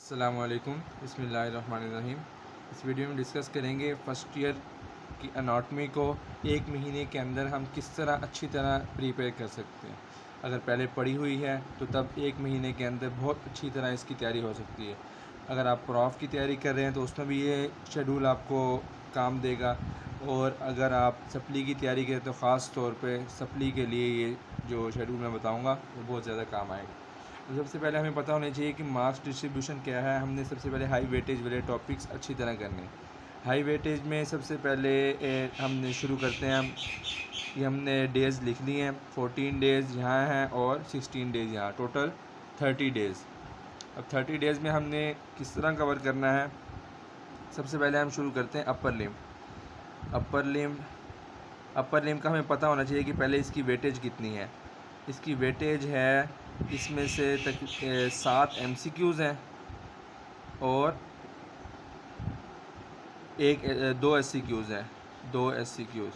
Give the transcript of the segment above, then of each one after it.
अस्सलाम वालेकुम, बिस्मिल्लाहिर्रहमानिर्रहीम। इस वीडियो में डिस्कस करेंगे फ़र्स्ट ईयर की एनाटॉमी को एक महीने के अंदर हम किस तरह अच्छी तरह प्रिपेयर कर सकते हैं। अगर पहले पढ़ी हुई है तो तब एक महीने के अंदर बहुत अच्छी तरह इसकी तैयारी हो सकती है। अगर आप प्रॉफ की तैयारी कर रहे हैं तो उसमें भी ये शेड्यूल आपको काम देगा, और अगर आप सप्ली की तैयारी करें तो ख़ास तौर पे सप्ली के लिए ये जो शेड्यूल मैं बताऊँगा वो बहुत ज़्यादा काम आएगा। तो सबसे पहले हमें पता होना चाहिए कि मार्क्स डिस्ट्रीब्यूशन क्या है। हमने सबसे पहले हाई वेटेज वाले टॉपिक्स अच्छी तरह करने हैं। हाई वेटेज में सबसे पहले हमने शुरू करते हैं ये हमने डेज़ लिख लिए हैं। 14 डेज़ यहाँ हैं और 16 डेज़ यहाँ, टोटल 30 डेज़। अब 30 डेज़ में हमने किस तरह कवर करना है। सबसे पहले हम शुरू करते हैं अपर लिम। अपर लिम का हमें पता होना चाहिए कि पहले इसकी वेटेज कितनी है। इसकी वेटेज है, इसमें से तक 7 MCQs हैं और दो SCQs हैं, 2 SCQs।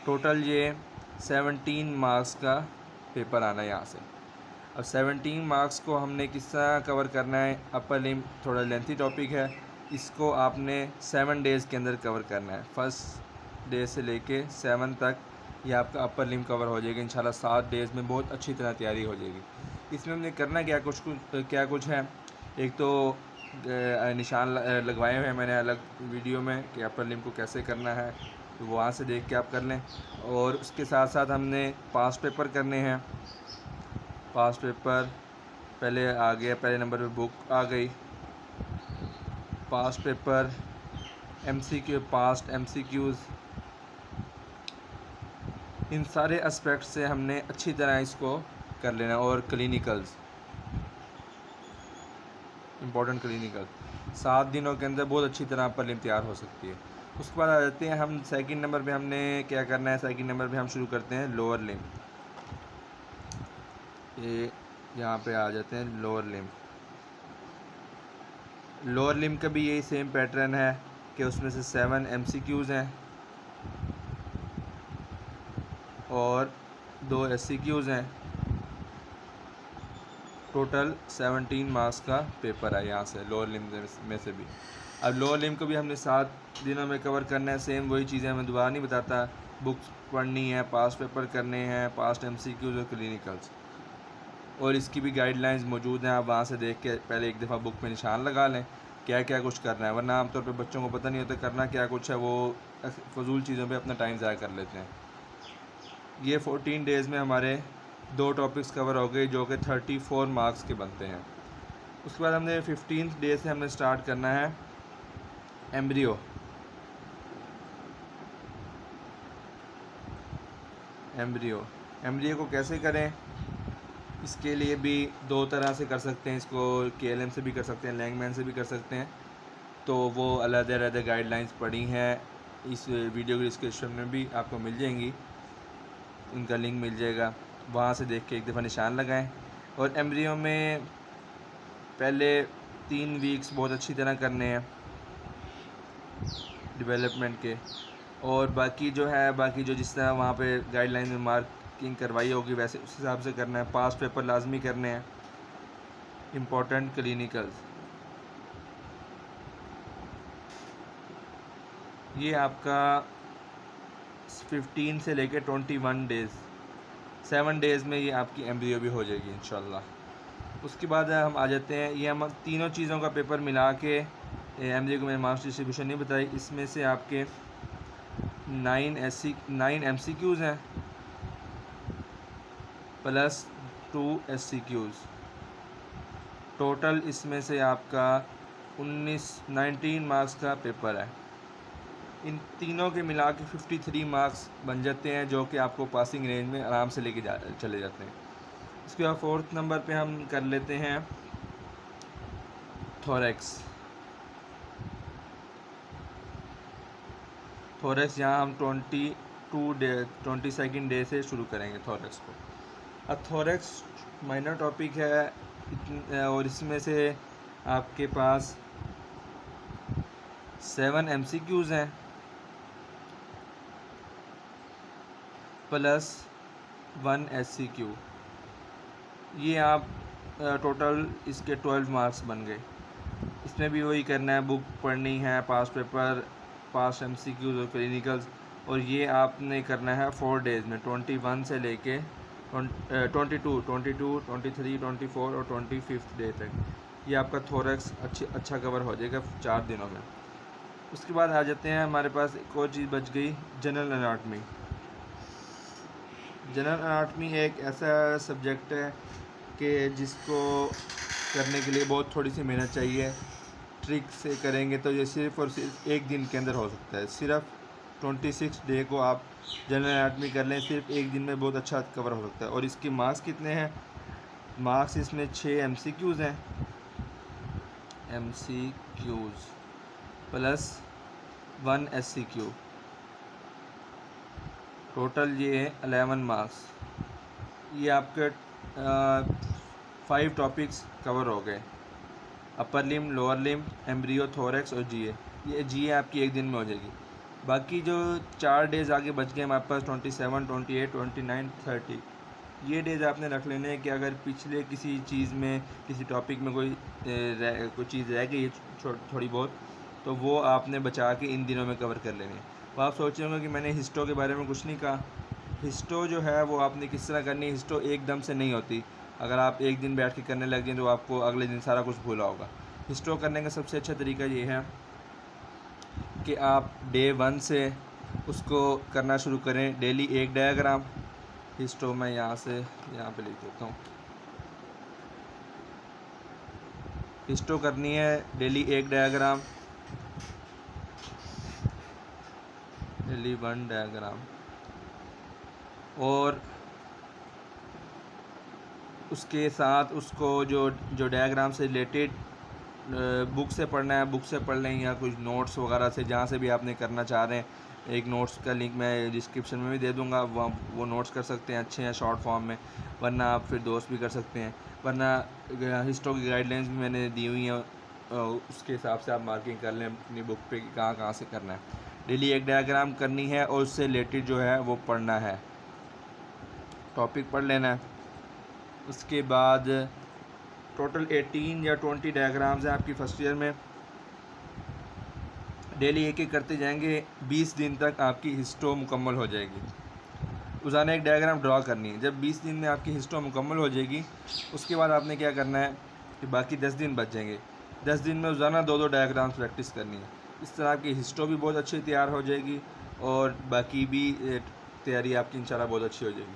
टोटल ये 17 मार्क्स का पेपर आना है यहाँ से। अब 17 मार्क्स को हमने किस तरह कवर करना है। अपर लिम थोड़ा लेंथी टॉपिक है, इसको आपने 7 डेज़ के अंदर कवर करना है। फर्स्ट डे से लेके 7 तक ये आपका अपर लिम कवर हो जाएगा इंशाल्लाह। 7 डेज़ में बहुत अच्छी तरह तैयारी हो जाएगी। इसमें हमने करना क्या कुछ है। एक तो निशान लगवाए हुए हैं मैंने अलग वीडियो में कि अपर लिम को कैसे करना है, तो वहाँ से देख के आप कर लें। और उसके साथ साथ हमने पास्ट पेपर करने हैं। पास्ट पेपर पहले आ गया, पहले नंबर पे बुक आ गई। Past paper MCQ, past MCQs, इन सारे एस्पेक्ट से हमने अच्छी तरह इसको कर लेना। और क्लिनिकल्स, इम्पोर्टेंट क्लिनिकल 7 दिनों के अंदर बहुत अच्छी तरह अपर लिम तैयार हो सकती है। उसके बाद आ जाते हैं हम सेकंड नंबर पे। हमने क्या करना है, सेकंड नंबर पे हम शुरू करते हैं लोअर लिम। ये यहाँ पे आ जाते हैं लोअर लिम। लोअर लिम का भी यही सेम पैटर्न है कि उसमें से 7 MCQs हैं और 2 SCQs हैं। टोटल 17 मार्क्स का पेपर है यहाँ से लोअर लिम में से भी। अब लोअर लिम को भी हमने 7 दिनों में कवर करना है। सेम वही चीज़ें मैं दोबारा नहीं बताता। बुक्स पढ़नी है, पास्ट पेपर करने हैं, पास्ट MCQs और क्लिनिकल्स, और इसकी भी गाइडलाइंस मौजूद हैं। आप वहाँ से देख के पहले एक दफ़ा बुक में निशान लगा लें क्या क्या कुछ करना है, वरना आमतौर पर बच्चों को पता नहीं होता करना क्या कुछ है, वो फजूल चीज़ों पर अपना टाइम ज़ाया कर लेते हैं। ये 14 डेज़ में हमारे 2 टॉपिक्स कवर हो गए जो कि 34 मार्क्स के बनते हैं। उसके बाद हमने 15th डे से हमने स्टार्ट करना है एम्ब्रियो। एम्ब्रियो को कैसे करें, इसके लिए भी 2 तरह से कर सकते हैं। इसको KLM से भी कर सकते हैं, लैंगमैन से भी कर सकते हैं। तो वो अलग-अलग गाइडलाइंस पड़ी हैं, इस वीडियो के डिस्क्रिप्शन में भी आपको मिल जाएंगी, उनका लिंक मिल जाएगा। वहाँ से देख के एक दफ़ा निशान लगाएं। और एम्ब्रियो में पहले 3 वीक्स बहुत अच्छी तरह करने हैं डेवलपमेंट के, और बाकी जो जिस तरह वहाँ पे गाइडलाइन में मार्किंग करवाई होगी वैसे उस हिसाब से करना है। पास्ट पेपर लाजमी करने हैं। इम्पोर्टेंट क्लिनिकल्स, ये आपका 15 से लेकर 21 डेज़, 7 डेज़ में ये आपकी एम्ब्रियो भी हो जाएगी इंशाल्लाह। उसके बाद हम आ जाते हैं, ये हम तीनों चीज़ों का पेपर मिला के एम्ब्रियो को मैंने मार्क्स डिस्ट्रीब्यूशन नहीं बताई। इसमें से आपके 9 MCQs हैं प्लस 2 SCQs। टोटल इसमें से आपका 19 मार्क्स का पेपर है। इन तीनों के मिला के 53 मार्क्स बन जाते हैं जो कि आपको पासिंग रेंज में आराम से लेके चले जाते हैं। इसके बाद 4th नंबर पे हम कर लेते हैं थोरैक्स। यहाँ हम 22nd डे से शुरू करेंगे थोरैक्स को। अब थोरैक्स माइनर टॉपिक है और इसमें से आपके पास 7 MCQs हैं प्लस 1 SCQ। ये आप टोटल इसके 12 मार्क्स बन गए। इसमें भी वही करना है, बुक पढ़नी है, पास पेपर, पास MCQs और क्लिनिकल्स। और ये आपने करना है 4 डेज़ में, 21 से लेके 22, 23, 24 और 25th डे तक। ये आपका थोरैक्स अच्छा कवर हो जाएगा 4 दिनों में। उसके बाद आ जाते हैं, हमारे पास एक और चीज़ बच गई, जनरल एनाटमी। जनरल एनाटमी एक ऐसा सब्जेक्ट है कि जिसको करने के लिए बहुत थोड़ी सी मेहनत चाहिए। ट्रिक से करेंगे तो ये सिर्फ़ और सिर्फ एक दिन के अंदर हो सकता है। सिर्फ 26 डे को आप जनरल एनाटमी कर लें, सिर्फ एक दिन में बहुत अच्छा कवर हो सकता है। और इसके मार्क्स कितने हैं? मार्क्स इसमें 6 MCQs हैं, MCQs प्लस 1 SCQ, टोटल ये है 11 मार्क्स। ये आपके 5 टॉपिक्स कवर हो गए, अपर लिम, लोअर लिम, एम्ब्रियो, थोरैक्स और GA। ये GA आपकी एक दिन में हो जाएगी। बाकी जो 4 डेज़ आगे बच गए हमारे पास, 27, 28, 29, 30, ये डेज़ आपने रख लेने हैं कि अगर पिछले किसी चीज़ में, किसी टॉपिक में कोई चीज़ रह गई है थोड़ी बहुत, तो वो आपने बचा के इन दिनों में कवर कर लेने। तो आप सोच रहे होंगे कि मैंने हिस्टो के बारे में कुछ नहीं कहा। हिस्टो जो है वो आपने किस तरह करनी है, हिस्टो एकदम से नहीं होती। अगर आप एक दिन बैठ के करने लग जाएँ तो आपको अगले दिन सारा कुछ भूला होगा। हिस्टो करने का सबसे अच्छा तरीका ये है कि आप डे 1 से उसको करना शुरू करें। डेली एक डायग्राम, हिस्टो मैं यहाँ पे लिख देता हूँ। हिस्टो करनी है डेली एक डायग्राम, डेली 1 डायग्राम। और उसके साथ उसको जो डायग्राम से रिलेटेड बुक से पढ़ना है, बुक से पढ़ लें, या कुछ नोट्स वगैरह से, जहाँ से भी आपने करना चाह रहे हैं। एक नोट्स का लिंक मैं डिस्क्रिप्शन में भी दे दूँगा, वो नोट्स कर सकते हैं, अच्छे हैं शॉर्ट फॉर्म में। वरना आप फिर दोस्त भी कर सकते हैं, वरना हिस्टो की गाइडलाइंस भी मैंने दी हुई हैं, उसके हिसाब से आप मार्किंग कर लें अपनी बुक पे कि कहाँ कहाँ से करना है। डेली एक डायग्राम करनी है और उससे रिलेटेड जो है वो पढ़ना है, टॉपिक पढ़ लेना है। उसके बाद टोटल 18 या 20 डायग्राम्स हैं आपकी फ़र्स्ट ईयर में। डेली एक एक करते जाएंगे, 20 दिन तक आपकी हिस्टो मुकम्मल हो जाएगी। रोज़ाना एक डायग्राम ड्रॉ करनी है। जब 20 दिन में आपकी हिस्टो मुकम्मल हो जाएगी, उसके बाद आपने क्या करना है कि बाकी 10 दिन बच जाएंगे। 10 दिन में रोज़ाना 2-2 डायग्राम्स प्रैक्टिस करनी है। इस तरह आपकी हिस्टो भी बहुत अच्छी तैयार हो जाएगी और बाकी भी तैयारी आपकी इंशाल्लाह बहुत अच्छी हो जाएगी।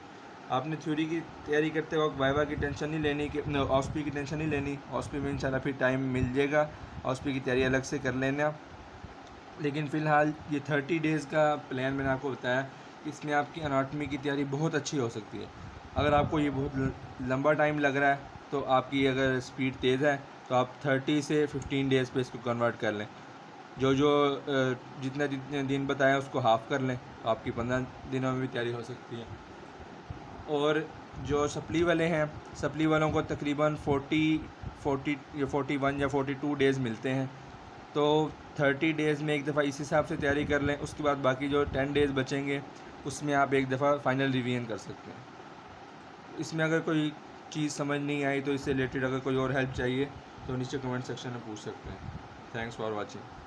आपने थ्योरी की तैयारी करते वक्त वाइवा की टेंशन नहीं लेनी, कि OSPE की टेंशन नहीं लेनी। OSPE में इंशाल्लाह फिर टाइम मिल जाएगा, OSPE की तैयारी अलग से कर लेना। लेकिन फ़िलहाल ये 30 डेज़ का प्लान मैंने आपको बताया, इसमें आपकी एनाटॉमी की तैयारी बहुत अच्छी हो सकती है। अगर आपको ये बहुत लंबा टाइम लग रहा है, तो आपकी अगर स्पीड तेज़ है तो आप 30 से 15 डेज़ पे इसको कन्वर्ट कर लें। जो जितने दिन बताएं उसको हाफ़ कर लें, तो आपकी 15 दिनों में भी तैयारी हो सकती है। और जो सप्ली वाले हैं, सप्ली वालों को तकरीबन 41 या 42 डेज़ मिलते हैं। तो 30 डेज़ में एक दफ़ा इस हिसाब से तैयारी कर लें। उसके बाद बाकी जो 10 डेज़ बचेंगे उसमें आप एक दफ़ा फ़ाइनल रिवीजन कर सकते हैं। इसमें अगर कोई चीज़ समझ नहीं आई तो इससे रिलेटेड अगर कोई और हेल्प चाहिए तो नीचे कमेंट सेक्शन में पूछ सकते हैं। Thanks for watching.